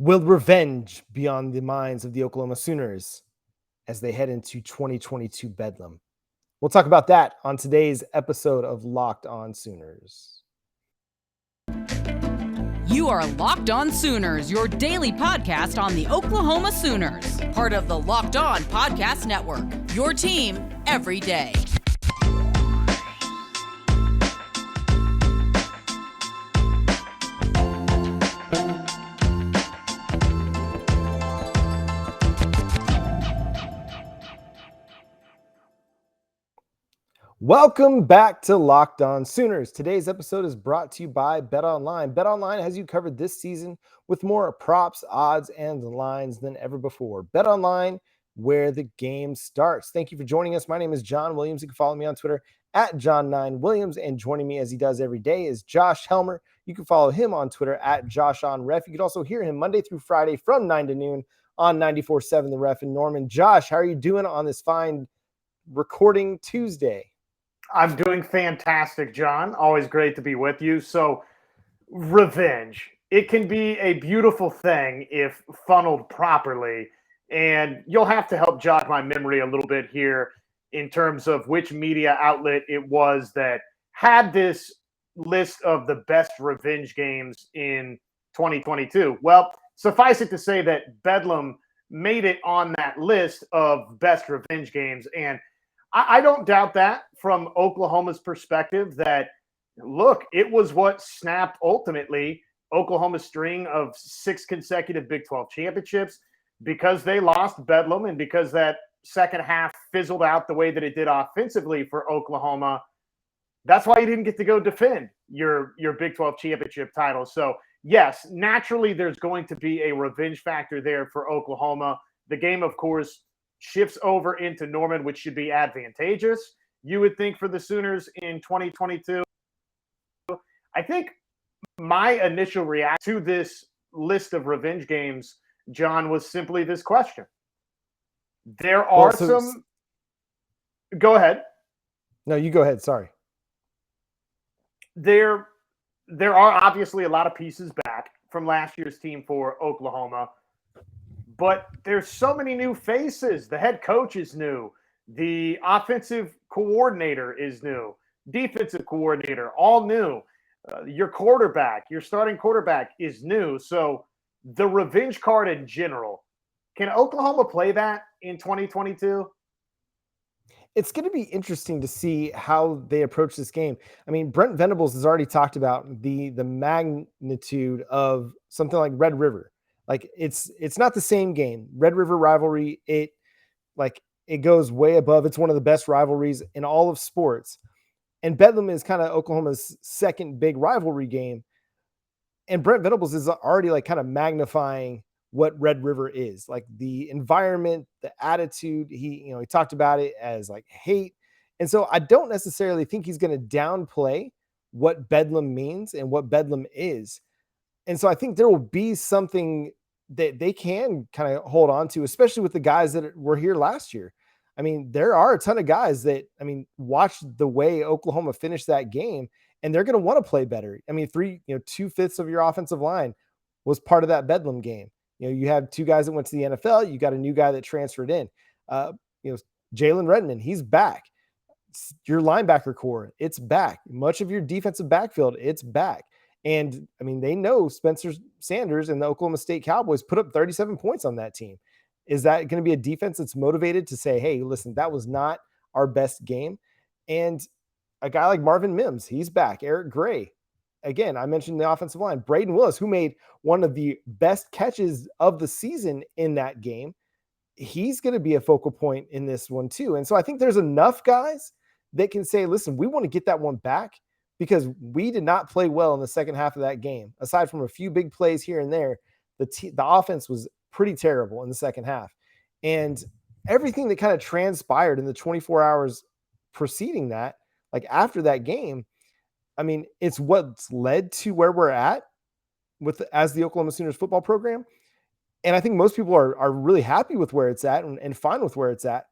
Will revenge be on the minds of the Oklahoma Sooners as they head into 2022 Bedlam? We'll talk about that on today's episode of Locked On Sooners. You are Locked On Sooners, your daily podcast on the Oklahoma Sooners, part of the Locked On Podcast Network, your team every day. Welcome back to Locked On Sooners. Today's episode is brought to you by BetOnline. BetOnline has you covered this season with more props, odds, and lines than ever before. BetOnline, where the game starts. Thank you for joining us. My name is John Williams. You can follow me on Twitter at John9Williams. And joining me as he does every day is Josh Helmer. You can follow him on Twitter at JoshOnRef. You can also hear him Monday through Friday from 9 to noon on 94.7 The Ref in Norman. Josh, how are you doing on this fine recording Tuesday? I'm doing fantastic, John. Always great to be with you. So, revenge. It can be a beautiful thing if funneled properly. And you'll have to help jog my memory a little bit here in terms of which media outlet it was that had this list of the best revenge games in 2022. Well, suffice it to say that Bedlam made it on that list of best revenge games. And I don't doubt that from Oklahoma's perspective that, look, it was what snapped ultimately Oklahoma's string of 6 consecutive Big 12 championships because they lost Bedlam and because that second half fizzled out the way that it did offensively for Oklahoma. That's why you didn't get to go defend your Big 12 championship title. So, yes, naturally there's going to be a revenge factor there for Oklahoma. The game, of course, shifts over into Norman, which should be advantageous, you would think, for the Sooners in 2022. I think my initial reaction to this list of revenge games, John, was simply this question. There are some... Go ahead. No, you go ahead. Sorry. There are obviously a lot of pieces back from last year's team for Oklahoma. But there's so many new faces. The head coach is new. The offensive coordinator is new. Defensive coordinator, all new. Your quarterback, your starting quarterback is new. So the revenge card in general, can Oklahoma play that in 2022? It's going to be interesting to see how they approach this game. I mean, Brent Venables has already talked about the magnitude of something like Red River. Like it's not the same game. Red River rivalry, it goes way above. It's one of the best rivalries in all of sports. And Bedlam is kind of Oklahoma's second big rivalry game. And Brent Venables is already kind of magnifying what Red River is. Like the environment, the attitude. He talked about it as like hate. And so I don't necessarily think he's going to downplay what Bedlam means and what Bedlam is. And so I think there will be something that they can kind of hold on to, especially with the guys that were here last year. I mean, there are a ton of guys that, watched the way Oklahoma finished that game, and they're going to want to play better. I mean, 2/5 of your offensive line was part of that Bedlam game. You have 2 guys that went to the NFL. You got a new guy that transferred in. Jalen Redmond, he's back. Your linebacker core, it's back. Much of your defensive backfield, it's back. And they know Spencer Sanders and the Oklahoma State Cowboys put up 37 points on that team. Is that going to be a defense that's motivated to say, hey, listen, that was not our best game? And a guy like Marvin Mims, he's back. Eric Gray. Again, I mentioned the offensive line. Braden Willis, who made one of the best catches of the season in that game, he's going to be a focal point in this one too. And so I think there's enough guys that can say, listen, we want to get that one back, because we did not play well in the second half of that game. Aside from a few big plays here and there, the offense was pretty terrible in the second half. And everything that kind of transpired in the 24 hours preceding that, like after that game, it's what's led to where we're at as the Oklahoma Sooners football program. And I think most people are really happy with where it's at and fine with where it's at.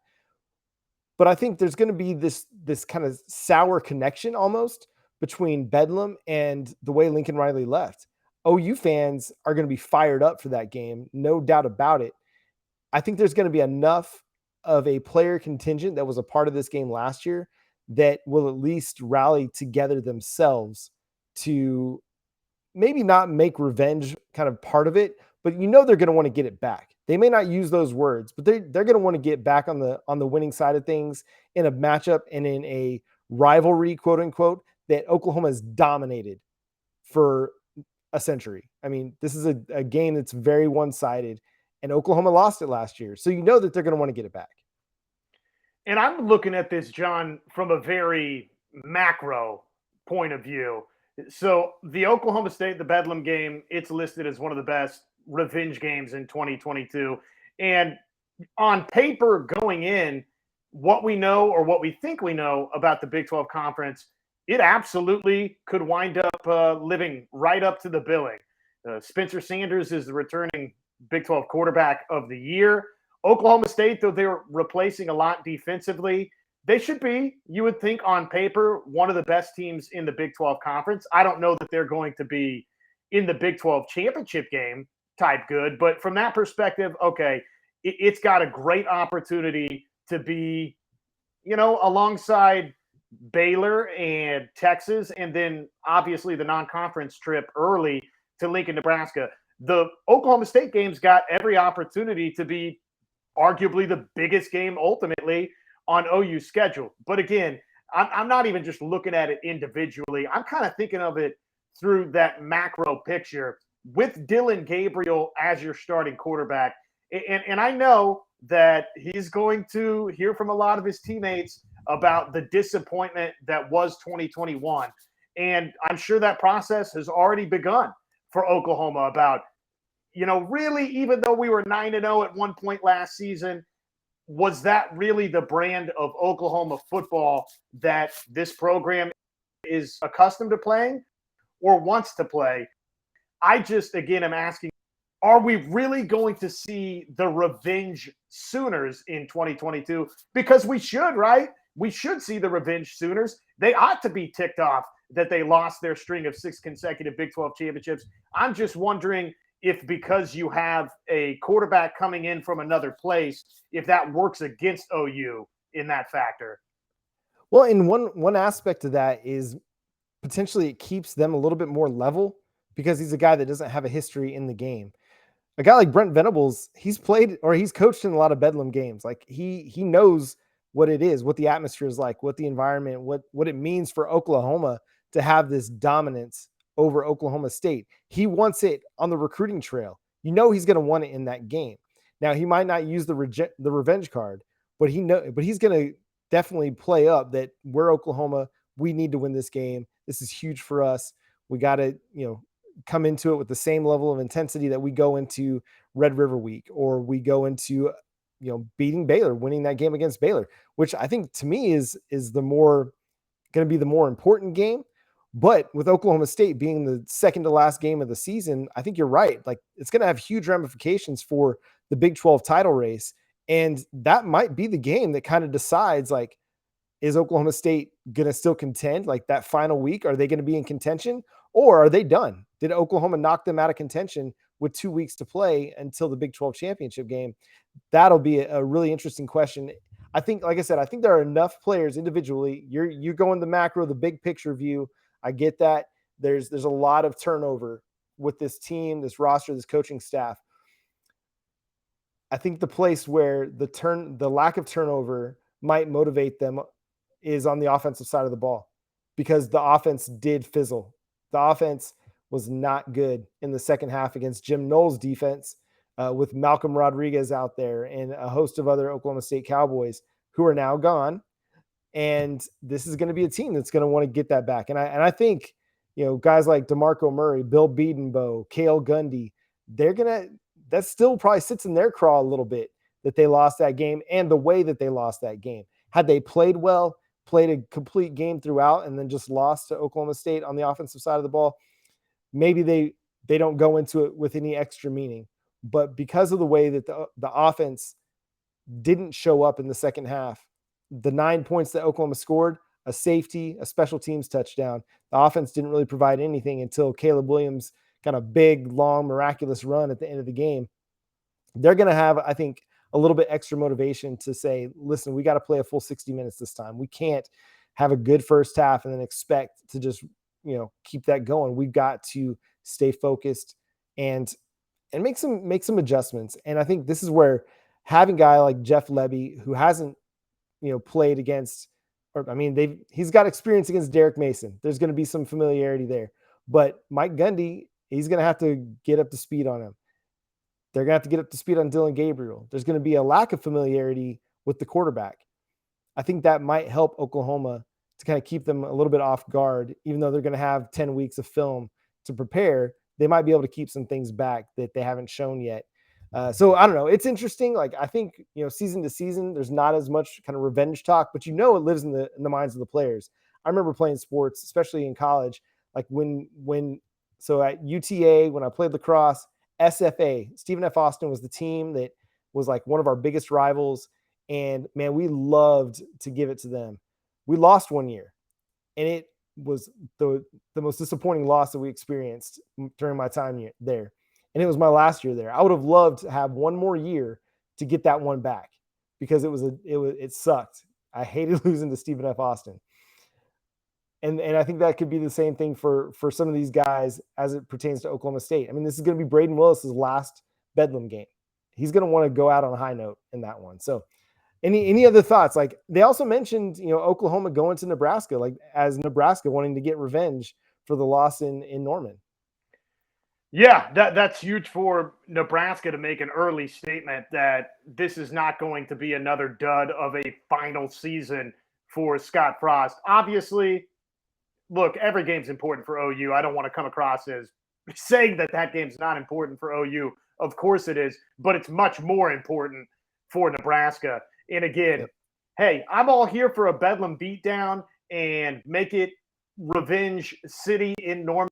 But I think there's going to be this kind of sour connection almost between Bedlam and the way Lincoln Riley left. OU fans are going to be fired up for that game, no doubt about it. I think there's going to be enough of a player contingent that was a part of this game last year that will at least rally together themselves to maybe not make revenge kind of part of it, but they're going to want to get it back. They may not use those words, but they're going to want to get back on the winning side of things in a matchup and in a rivalry, quote unquote, that Oklahoma has dominated for a century. I mean, this is a game that's very one-sided, and Oklahoma lost it last year. So that they're going to want to get it back. And I'm looking at this, John, from a very macro point of view. So the Oklahoma State, the Bedlam game, it's listed as one of the best revenge games in 2022. And on paper going in, what we know or what we think we know about the Big 12 Conference, it absolutely could wind up living right up to the billing. Spencer Sanders is the returning Big 12 quarterback of the year. Oklahoma State, though they're replacing a lot defensively, they should be, you would think on paper, one of the best teams in the Big 12 Conference. I don't know that they're going to be in the Big 12 championship game type good, but from that perspective, okay, it's got a great opportunity to be, alongside Baylor and Texas, and then obviously the non-conference trip early to Lincoln, Nebraska. The Oklahoma State game's got every opportunity to be arguably the biggest game ultimately on OU's schedule. But again, I'm not even just looking at it individually. I'm kind of thinking of it through that macro picture with Dillon Gabriel as your starting quarterback. And I know that he's going to hear from a lot of his teammates about the disappointment that was 2021. And I'm sure that process has already begun for Oklahoma about, really, even though we were 9-0 at one point last season, was that really the brand of Oklahoma football that this program is accustomed to playing or wants to play? I just, again, am asking, are we really going to see the revenge Sooners in 2022? Because we should, right? We should see the revenge Sooners. They ought to be ticked off that they lost their string of 6 consecutive Big 12 championships. I'm just wondering if, because you have a quarterback coming in from another place, if that works against OU in that factor. Well, in one aspect of that is potentially it keeps them a little bit more level because he's a guy that doesn't have a history in the game. A guy like Brent Venables, he's played or he's coached in a lot of Bedlam games. Like he knows what it is, what the atmosphere is like, what the environment, what it means for Oklahoma to have this dominance over Oklahoma State. He wants it on the recruiting trail. He's going to want it in that game. Now he might not use the revenge card, but he's going to definitely play up that we're Oklahoma. We need to win this game. This is huge for us. We got to, come into it with the same level of intensity that we go into Red River Week, or we go into, beating Baylor, winning that game against Baylor, which I think to me is the more going to be the more important game. But with Oklahoma State being the second to last game of the season, I think you're right. Like it's going to have huge ramifications for the Big 12 title race. And that might be the game that kind of decides, like, is Oklahoma State going to still contend like that final week? Are they going to be in contention, or are they done? Did Oklahoma knock them out of contention with 2 weeks to play until the Big 12 championship game? That'll be a really interesting question. I think, like I said, I think there are enough players individually. You're going the macro, the big picture view. I get that. There's a lot of turnover with this team, this roster, this coaching staff. I think the place where the lack of turnover might motivate them is on the offensive side of the ball, because the offense did fizzle. The offense was not good in the second half against Jim Knowles' defense, with Malcolm Rodriguez out there and a host of other Oklahoma State Cowboys who are now gone. And this is going to be a team that's going to want to get that back. And I think, guys like DeMarco Murray, Bill Bedenbow, Cale Gundy, that still probably sits in their craw a little bit that they lost that game and the way that they lost that game. Had they played well, played a complete game throughout, and then just lost to Oklahoma State on the offensive side of the ball, maybe they don't go into it with any extra meaning. But because of the way that the offense didn't show up in the second half, the 9 points that Oklahoma scored, a safety, a special teams touchdown, the offense didn't really provide anything until Caleb Williams kind of big, long, miraculous run at the end of the game, they're going to have, I think, a little bit extra motivation to say, listen, we got to play a full 60 minutes this time. We can't have a good first half and then expect to just, keep that going. We've got to stay focused and make some adjustments. And I think this is where having a guy like Jeff Lebby, who hasn't, played against, he's got experience against Derek Mason. There's going to be some familiarity there, but Mike Gundy, he's going to have to get up to speed on him. They're going to have to get up to speed on Dylan Gabriel. There's going to be a lack of familiarity with the quarterback. I think that might help Oklahoma to kind of keep them a little bit off guard, even though they're going to have 10 weeks of film to prepare. They might be able to keep some things back that they haven't shown yet. So I don't know. It's interesting. Like, I think, season to season, there's not as much kind of revenge talk, but it lives in the minds of the players. I remember playing sports, especially in college, like so at UTA, when I played lacrosse, SFA, Stephen F. Austin was the team that was like one of our biggest rivals. And man, we loved to give it to them. We lost one year, and it was the most disappointing loss that we experienced during my time there. And it was my last year there. I would have loved to have one more year to get that one back, because it sucked. I hated losing to Stephen F. Austin. And I think that could be the same thing for some of these guys as it pertains to Oklahoma State. I mean, this is going to be Braden Willis's last Bedlam game. He's going to want to go out on a high note in that one. So any other thoughts? Like, they also mentioned, Oklahoma going to Nebraska, like as Nebraska wanting to get revenge for the loss in Norman. Yeah, that's huge for Nebraska to make an early statement that this is not going to be another dud of a final season for Scott Frost. Obviously, look, every game's important for OU. I don't want to come across as saying that game's not important for OU. Of course it is, but it's much more important for Nebraska. And again, Hey, I'm all here for a Bedlam beatdown and make it Revenge City in Norman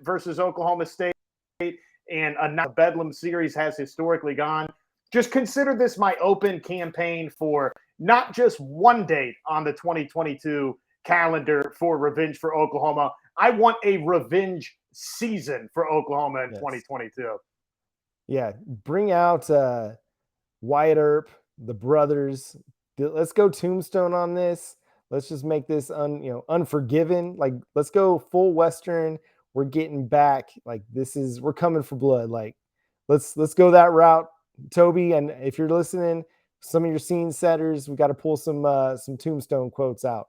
versus Oklahoma State. And a Bedlam series has historically gone. Just consider this my open campaign for not just one date on the 2022 calendar for Revenge for Oklahoma. I want a revenge season for Oklahoma in 2022. Yeah, bring out Wyatt Earp, the brothers. Let's go Tombstone on this. Let's just make this Unforgiven. Like, let's go full Western. We're getting back. Like, we're coming for blood. Like, let's go that route, Toby. And if you're listening, some of your scene setters, we got to pull some Tombstone quotes out.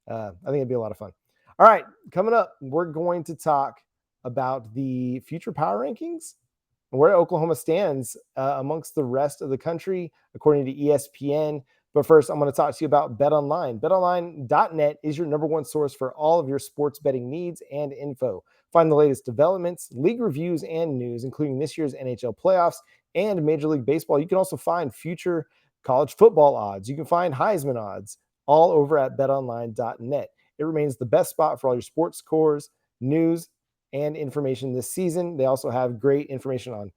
I think it'd be a lot of fun. All right, coming up, we're going to talk about the future power rankings and where Oklahoma stands amongst the rest of the country, according to ESPN. But first, I'm going to talk to you about BetOnline. BetOnline.net is your number one source for all of your sports betting needs and info. Find the latest developments, league reviews, and news, including this year's NHL playoffs and Major League Baseball. You can also find future college football odds. You can find Heisman odds all over at betonline.net. It remains the best spot for all your sports scores, news, and information this season. They also have great information on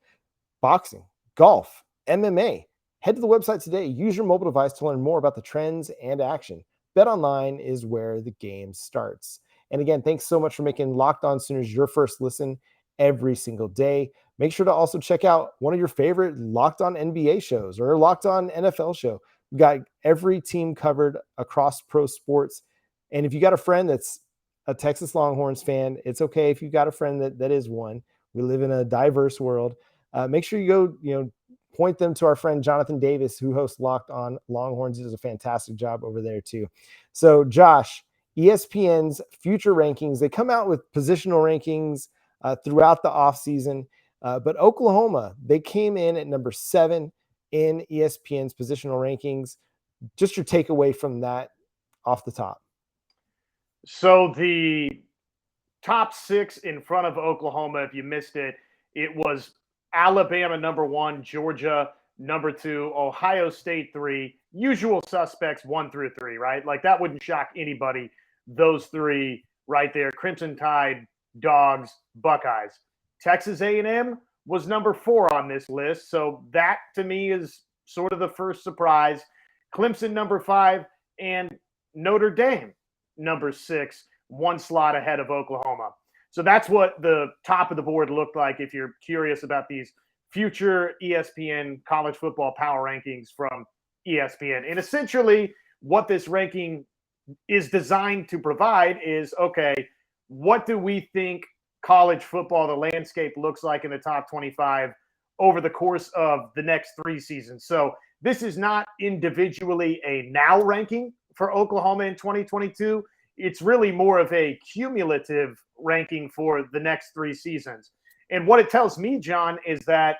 boxing, golf, MMA. Head to the website today. Use your mobile device to learn more about the trends and action. BetOnline is where the game starts. And again, thanks so much for making Locked On Sooners your first listen every single day. Make sure to also check out one of your favorite Locked On NBA shows or Locked On NFL show. We've got every team covered across pro sports. And if you got a friend that's a Texas Longhorns fan, it's okay if you got a friend that is one. We live in a diverse world. Make sure you go, point them to our friend Jonathan Davis, who hosts Locked On Longhorns. He does a fantastic job over there too. So Josh, ESPN's future rankings, they come out with positional rankings throughout the offseason. But Oklahoma, they came in at number 7 in ESPN's positional rankings. Just your takeaway from that off the top. So the top 6 in front of Oklahoma, if you missed it, it was Alabama number 1, Georgia number 2, Ohio State 3, usual suspects 1 through 3, right? Like, that wouldn't shock anybody. Those 3 right there: Crimson Tide, Dogs, Buckeyes. Texas A&M was number 4 on this list, so that to me is sort of the first surprise. Clemson number 5, and Notre Dame number 6, one slot ahead of Oklahoma. So that's what the top of the board looked like if you're curious about these future ESPN college football power rankings from ESPN. And essentially, what this ranking is designed to provide is, okay, what do we think college football, the landscape looks like in the top 25 over the course of the next 3 seasons? So this is not individually a now ranking for Oklahoma in 2022. It's really more of a cumulative ranking for the next 3 seasons. And what it tells me, John, is that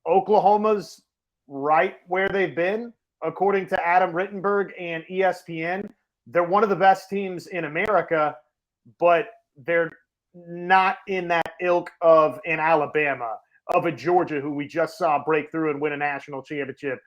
Oklahoma's right where they've been, according to Adam Rittenberg and ESPN. They're one of the best teams in America, but they're not in that ilk of an Alabama, of a Georgia who we just saw break through and win a national championship,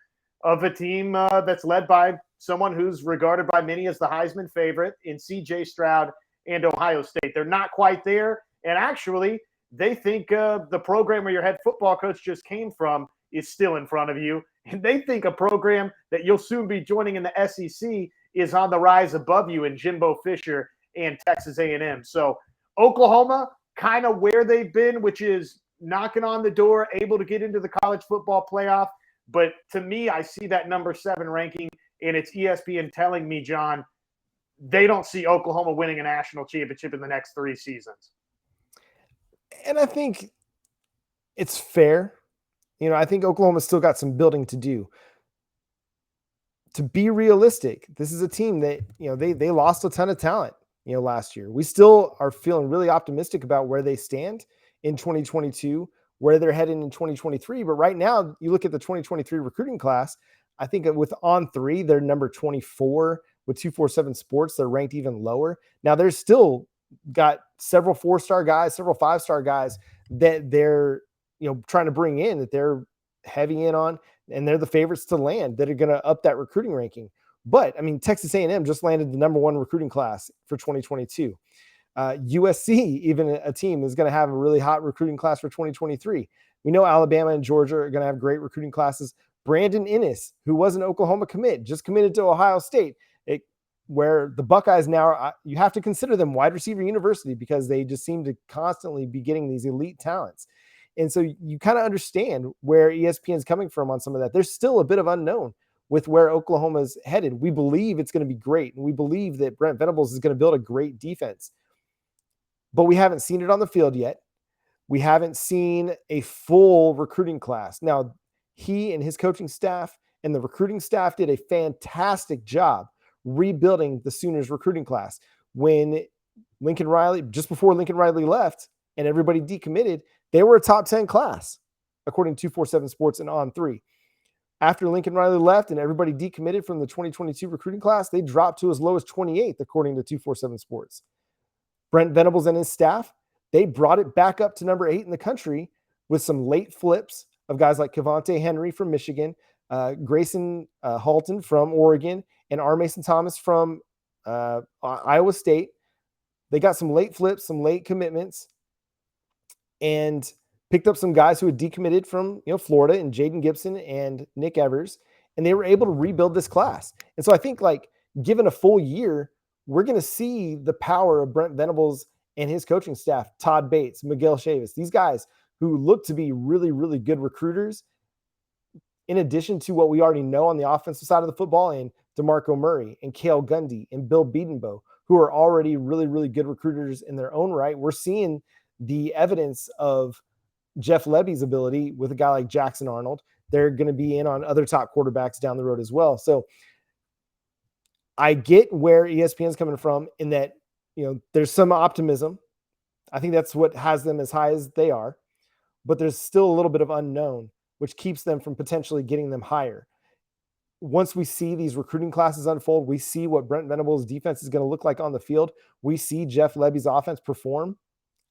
of a team that's led by someone who's regarded by many as the Heisman favorite in C.J. Stroud and Ohio State. They're not quite there, and actually they think the program where your head football coach just came from is still in front of you, and they think a program that you'll soon be joining in the SEC is on the rise above you in Jimbo Fisher and Texas A&M. So Oklahoma, kind of where they've been, which is knocking on the door, able to get into the college football playoff. But to me, I see that number 7 ranking, and it's ESPN telling me, John, they don't see Oklahoma winning a national championship in the next 3 seasons. And I think it's fair. You know, I think Oklahoma's still got some building to do. To be realistic, this is a team that, you know, they lost a ton of talent, you know, last year. We still are feeling really optimistic about where they stand in 2022, where they're heading in 2023. But right now, you look at the 2023 recruiting class, I think with On3, they're number 24. With 247 Sports, they're ranked even lower. Now, there's still got several 4-star guys, several 5-star guys that they're, you know, trying to bring in, that they're heavy in on, and they're the favorites to land that are going to up that recruiting ranking. But I mean, Texas A&M just landed the number 1 recruiting class for 2022. USC, even a team, is going to have a really hot recruiting class for 2023. We know Alabama and Georgia are going to have great recruiting classes. Brandon Inniss, who was an Oklahoma commit, just committed to Ohio State, where the Buckeyes now, you have to consider them wide receiver university because they just seem to constantly be getting these elite talents. And so you kind of understand where ESPN is coming from on some of that. There's still a bit of unknown with where Oklahoma's headed. We believe it's going to be great, and we believe that Brent Venables is going to build a great defense. But we haven't seen it on the field yet. We haven't seen a full recruiting class. Now, he and his coaching staff and the recruiting staff did a fantastic job rebuilding the Sooners recruiting class. When Lincoln Riley, just before Lincoln Riley left and everybody decommitted, they were a top 10 class, according to 247 Sports and On3. After Lincoln Riley left and everybody decommitted from the 2022 recruiting class, they dropped to as low as 28th, according to 247 Sports. Brent Venables and his staff, they brought it back up to number 8 in the country with some late flips of guys like Cavante Henry from Michigan, Grayson Halton from Oregon, and R. Mason Thomas from Iowa State. They got some late flips, some late commitments, and picked up some guys who had decommitted from, you know, Florida, and Jaden Gibson and Nick Evers, and they were able to rebuild this class. And so I think, like, given a full year, we're going to see the power of Brent Venables and his coaching staff, Todd Bates, Miguel Chavis, these guys who look to be really, really good recruiters, in addition to what we already know on the offensive side of the football, and DeMarco Murray and Cale Gundy and Bill Bedenbaugh, who are already really, really good recruiters in their own right. We're seeing the evidence of Jeff Lebby's ability with a guy like Jackson Arnold. They're going to be in on other top quarterbacks down the road as well. So I get where ESPN's coming from in that, you know, there's some optimism. I think that's what has them as high as they are, but there's still a little bit of unknown, which keeps them from potentially getting them higher. Once we see these recruiting classes unfold, we see what Brent Venables' defense is going to look like on the field. We see Jeff Lebby's offense perform.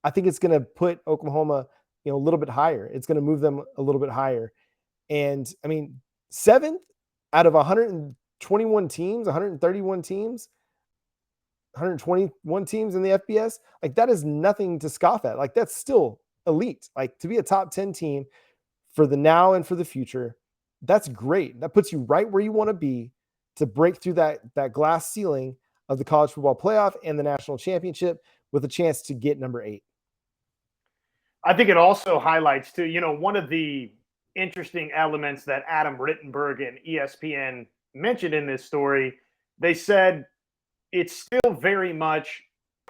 I think it's going to put Oklahoma, you know, a little bit higher. It's going to move them a little bit higher. And I mean, 7th out of 121 teams, 131 teams, 121 teams in the FBS, like, that is nothing to scoff at. Like, that's still elite. Like, to be a top 10 team for the now and for the future, that's great. That puts you right where you want to be to break through that glass ceiling of the college football playoff and the national championship. with a chance to get number 8. I think it also highlights too, one of the interesting elements that Adam Rittenberg and ESPN mentioned in this story. They said it's still very much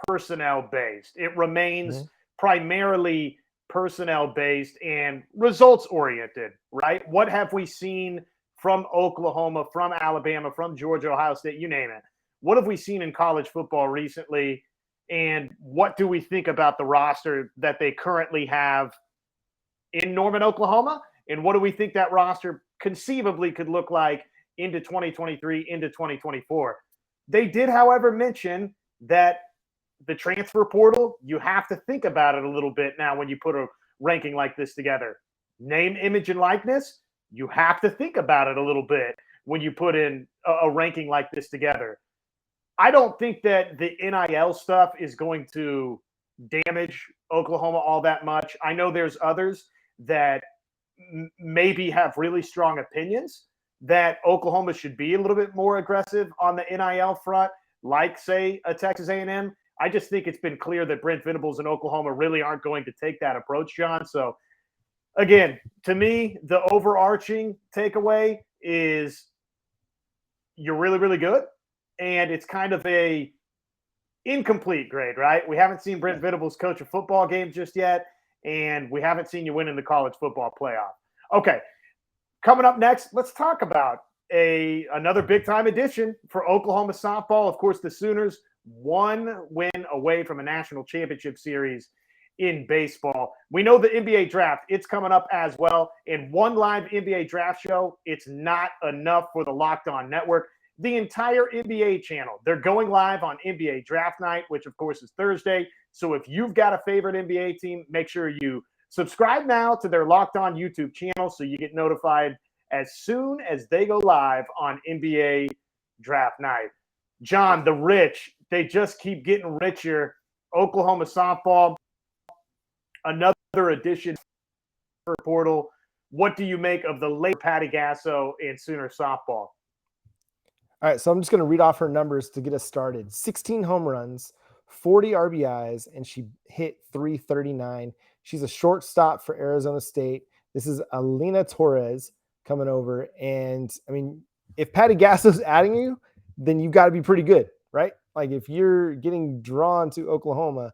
personnel based. It remains primarily personnel based and results oriented, right? What have we seen from Oklahoma, from Alabama, from Georgia, Ohio State, you name it? What have we seen in college football recently? And what do we think about the roster that they currently have in Norman, Oklahoma? And what do we think that roster conceivably could look like into 2023, into 2024? They did, however, mention that the transfer portal, you have to think about it a little bit now when you put a ranking like this together. Name, image, and likeness, you have to think about it a little bit when you put in a ranking like this together. I don't think that the NIL stuff is going to damage Oklahoma all that much. I know there's others that maybe have really strong opinions that Oklahoma should be a little bit more aggressive on the NIL front, like, say, a Texas A&M. I just think it's been clear that Brent Venables and Oklahoma really aren't going to take that approach, John. So, again, to me, the overarching takeaway is you're really, really good. And it's kind of a incomplete grade, right? We haven't seen Brent Venables coach a football game just yet, and we haven't seen you win in the college football playoff. Okay, coming up next, let's talk about another big-time edition for Oklahoma softball. Of course, the Sooners, one win away from a national championship series in baseball. We know the NBA draft, it's coming up as well. And one live NBA draft show, it's not enough for the Locked On Network. The entire NBA channel, they're going live on NBA draft night, which of course is Thursday. So if you've got a favorite NBA team, make sure you subscribe now to their Locked On YouTube channel so you get notified as soon as they go live on NBA draft night. John, the rich, they just keep getting richer. Oklahoma softball, another addition for portal. What do you make of the late Patty Gasso and Sooner softball? All right, so I'm just going to read off her numbers to get us started. 16 home runs, 40 RBIs, and she hit 339. She's a shortstop for Arizona State. This is Alina Torres coming over. And, I mean, if Patty Gasso's adding you, then you've got to be pretty good, right? Like, if you're getting drawn to Oklahoma,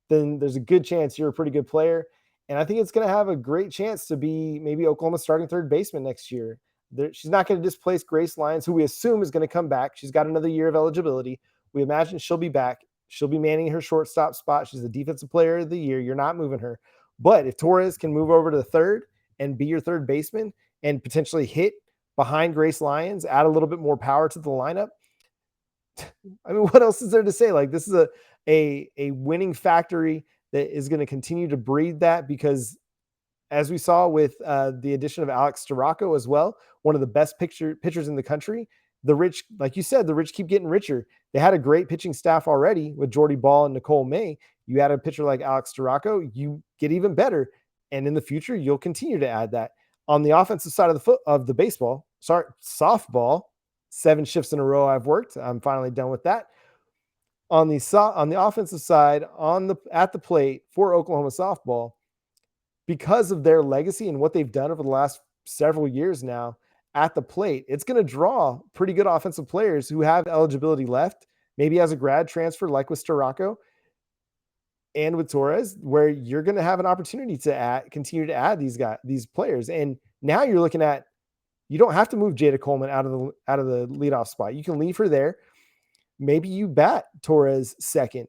then there's a good chance you're a pretty good player. And I think it's going to have a great chance to be maybe Oklahoma's starting third baseman next year. She's not going to displace Grace Lyons, who we assume is going to come back. She's got another year of eligibility. We imagine she'll be back. She'll be manning her shortstop spot. She's the defensive player of the year. You're not moving her. But if Torres can move over to the third and be your third baseman and potentially hit behind Grace Lyons, add a little bit more power to the lineup, I mean, what else is there to say? Like, this is a winning factory that is going to continue to breed that, because as we saw with the addition of Alex Storako as well, one of the best pitchers in the country, the rich, like you said, the rich keep getting richer. They had a great pitching staff already with Jordy Ball and Nicole May. You add a pitcher like Alex Storako, you get even better. And in the future, you'll continue to add that. On the offensive side of the baseball, softball, 7 shifts in a row I've worked. I'm finally done with that. On the offensive side, at the plate for Oklahoma softball, because of their legacy and what they've done over the last several years now at the plate, it's going to draw pretty good offensive players who have eligibility left, maybe as a grad transfer like with Storako and with Torres, where you're going to have an opportunity to continue to add these players. And now you're looking at, you don't have to move Jada Coleman out of the leadoff spot. You can leave her there. Maybe you bat Torres second,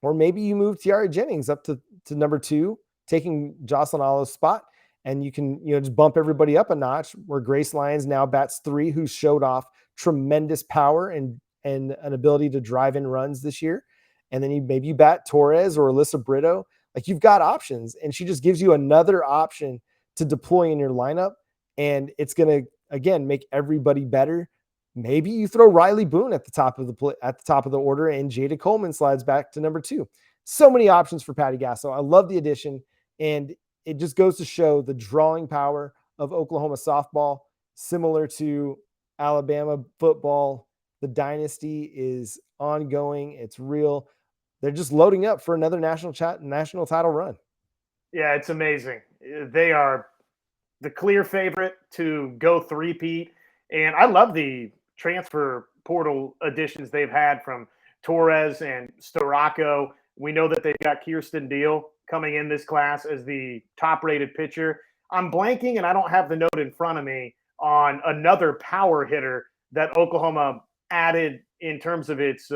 or maybe you move Tiara Jennings up to number 2, taking Jocelyn Alo's spot, and you can just bump everybody up a notch, where Grace Lyons now bats 3, who showed off tremendous power and an ability to drive in runs this year. And then maybe you bat Torres or Alyssa Brito. Like, you've got options, and she just gives you another option to deploy in your lineup, and it's going to, again, make everybody better. Maybe you throw Riley Boone at the top of the order, and Jada Coleman slides back to number 2. So many options for Patty Gasso. I love the addition, and it just goes to show the drawing power of Oklahoma softball, similar to Alabama football. The dynasty is ongoing. It's real. they're just loading up for another national title run. Yeah, it's amazing. They are the clear favorite to go three-peat. And I love the transfer portal additions they've had from Torres and Storako. We know that they've got Kirsten Deal coming in this class as the top-rated pitcher. I'm blanking, and I don't have the note in front of me on another power hitter that Oklahoma added in terms of its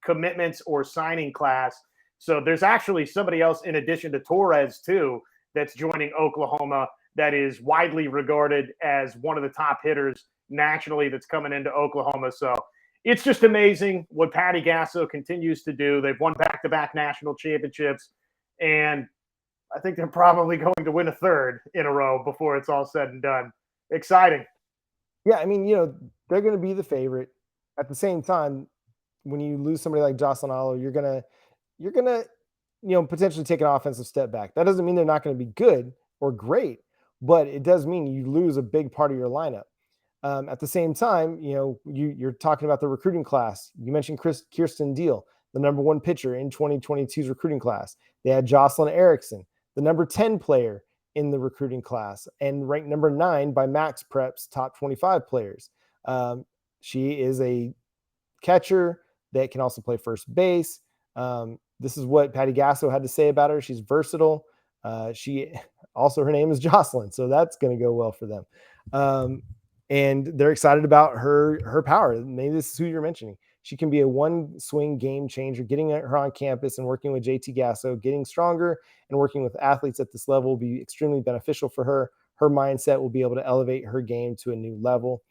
commitments or signing class. So there's actually somebody else in addition to Torres, too, that's joining Oklahoma that is widely regarded as one of the top hitters nationally that's coming into Oklahoma. So it's just amazing what Patty Gasso continues to do. They've won back-to-back national championships, and I think they're probably going to win a third in a row before it's all said and done. Exciting. Yeah, I mean, they're going to be the favorite. At the same time, when you lose somebody like Jocelyn Allo, you're gonna potentially take an offensive step back. That doesn't mean they're not going to be good or great, but it does mean you lose a big part of your lineup. At the same time, you're talking about the recruiting class. You mentioned Kirsten Deal, the number 1 pitcher in 2022's recruiting class. They had Jocelyn Erickson, the number 10 player in the recruiting class, and ranked number 9 by Max Prep's top 25 players. She is a catcher that can also play first base. This is what Patty Gasso had to say about her. She's versatile. Her name is Jocelyn, so that's going to go well for them. And they're excited about her power. Maybe this is who you're mentioning. She can be a one-swing game changer. Getting her on campus and working with JT Gasso, getting stronger and working with athletes at this level will be extremely beneficial for her. Her mindset will be able to elevate her game to a new level.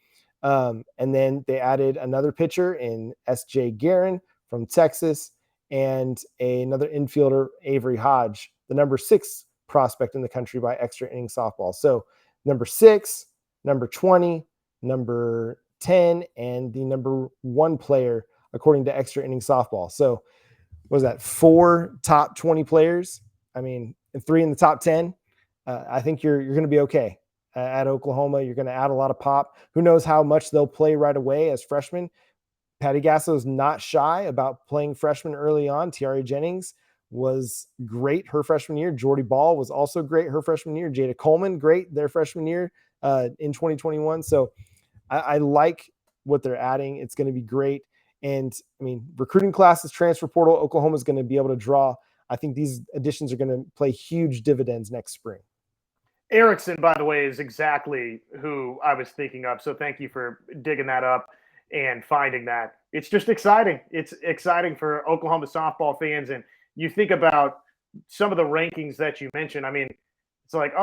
And then they added another pitcher in S.J. Guerin from Texas and another infielder, Avery Hodge, the number 6 prospect in the country by Extra Inning Softball. So number 6, number 20, number 10, and the number 1 player according to Extra Inning Softball. So what was that, 4 top 20 players? I mean, 3 in the top 10. I think you're going to be okay at Oklahoma. You're going to add a lot of pop. Who knows how much they'll play right away as freshmen. Patty Gasso is not shy about playing freshmen early on. Tiare Jennings was great her freshman year. Jordy Ball was also great her freshman year. Jada Coleman, great their freshman year in 2021. So I like what they're adding. It's going to be great. And I mean, recruiting classes, transfer portal, Oklahoma is going to be able to draw. I think these additions are going to play huge dividends next spring. Erickson, by the way, is exactly who I was thinking of. So thank you for digging that up and finding that. It's just exciting. It's exciting for Oklahoma softball fans. And you think about some of the rankings that you mentioned. I mean, it's like,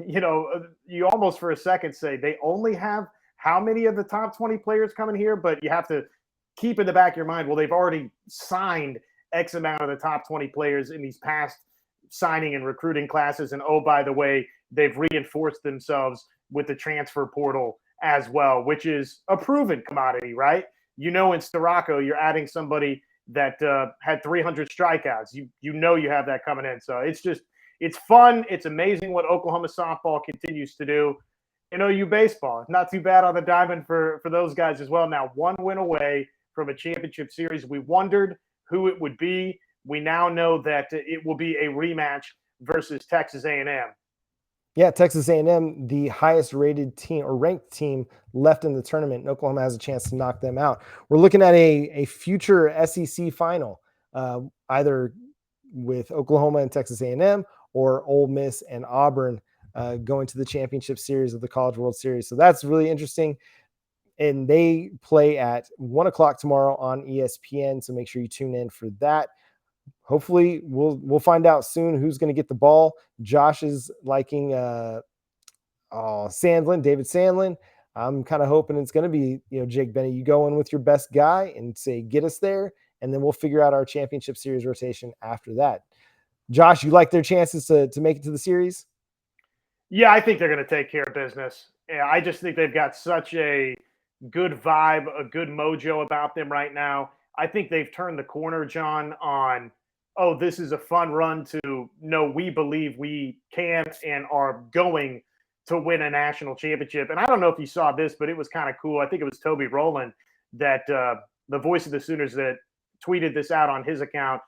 you almost for a second say they only have how many of the top 20 players coming here, but you have to keep in the back of your mind, well, they've already signed X amount of the top 20 players in these past signing and recruiting classes. And oh, by the way, they've reinforced themselves with the transfer portal as well, which is a proven commodity, right? In Storako, you're adding somebody that had 300 strikeouts. You have that coming in. So it's fun. It's amazing what Oklahoma softball continues to do. OU baseball, not too bad on the diamond for those guys as well. Now 1 win away from a championship series. We wondered who it would be. We now know that it will be a rematch versus Texas A&M. Yeah, Texas A&M, the highest rated team or ranked team left in the tournament, and Oklahoma has a chance to knock them out. We're looking at a future SEC final, either with Oklahoma and Texas A&M or Ole Miss and Auburn going to the championship series of the College World Series. So that's really interesting. And they play at 1:00 tomorrow on ESPN. So make sure you tune in for that. Hopefully we'll find out soon who's going to get the ball. Josh is liking David Sandlin. I'm kind of hoping it's going to be, Jake Benny. You go in with your best guy and say, get us there. And then we'll figure out our championship series rotation after that. Josh, you like their chances to make it to the series? Yeah, I think they're going to take care of business. Yeah, I just think they've got such a good vibe, a good mojo about them right now. I think they've turned the corner, John, on, this is a fun run to, no, we believe we can and are going to win a national championship. And I don't know if you saw this, but it was kind of cool. I think it was Toby Rowland that the voice of the Sooners that tweeted this out on his account.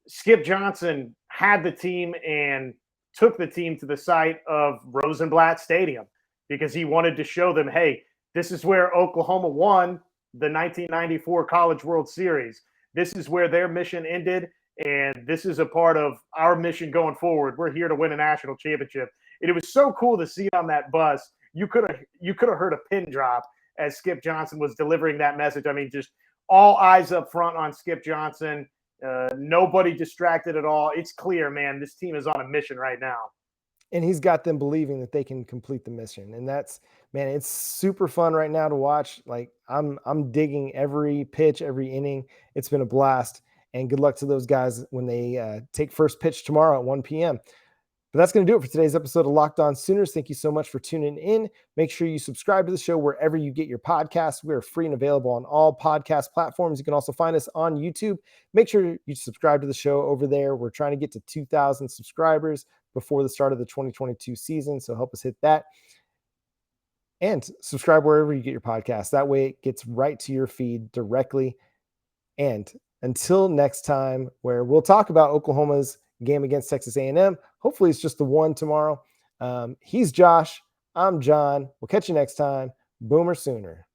Skip Johnson had the team and took the team to the site of Rosenblatt Stadium because he wanted to show them, hey, this is where Oklahoma won the 1994 College World Series. This is where their mission ended, and this is a part of our mission going forward. We're here to win a national championship. And it was so cool to see on that bus. You could have heard a pin drop as Skip Johnson was delivering that message. I mean, just all eyes up front on Skip Johnson. Nobody distracted at all. It's clear, man, this team is on a mission right now. And he's got them believing that they can complete the mission. And that's, man, it's super fun right now to watch. Like I'm digging every pitch, every inning. It's been a blast. And good luck to those guys when they take first pitch tomorrow at 1 p.m. But that's going to do it for today's episode of Locked On Sooners. Thank you so much for tuning in. Make sure you subscribe to the show wherever you get your podcasts. We're free and available on all podcast platforms. You can also find us on YouTube. Make sure you subscribe to the show over there. We're trying to get to 2,000 subscribers before the start of the 2022 season, so help us hit that. And subscribe wherever you get your podcasts. That way it gets right to your feed directly. And until next time, where we'll talk about Oklahoma's game against Texas A&M. Hopefully it's just the one tomorrow. He's Josh. I'm John. We'll catch you next time. Boomer Sooner.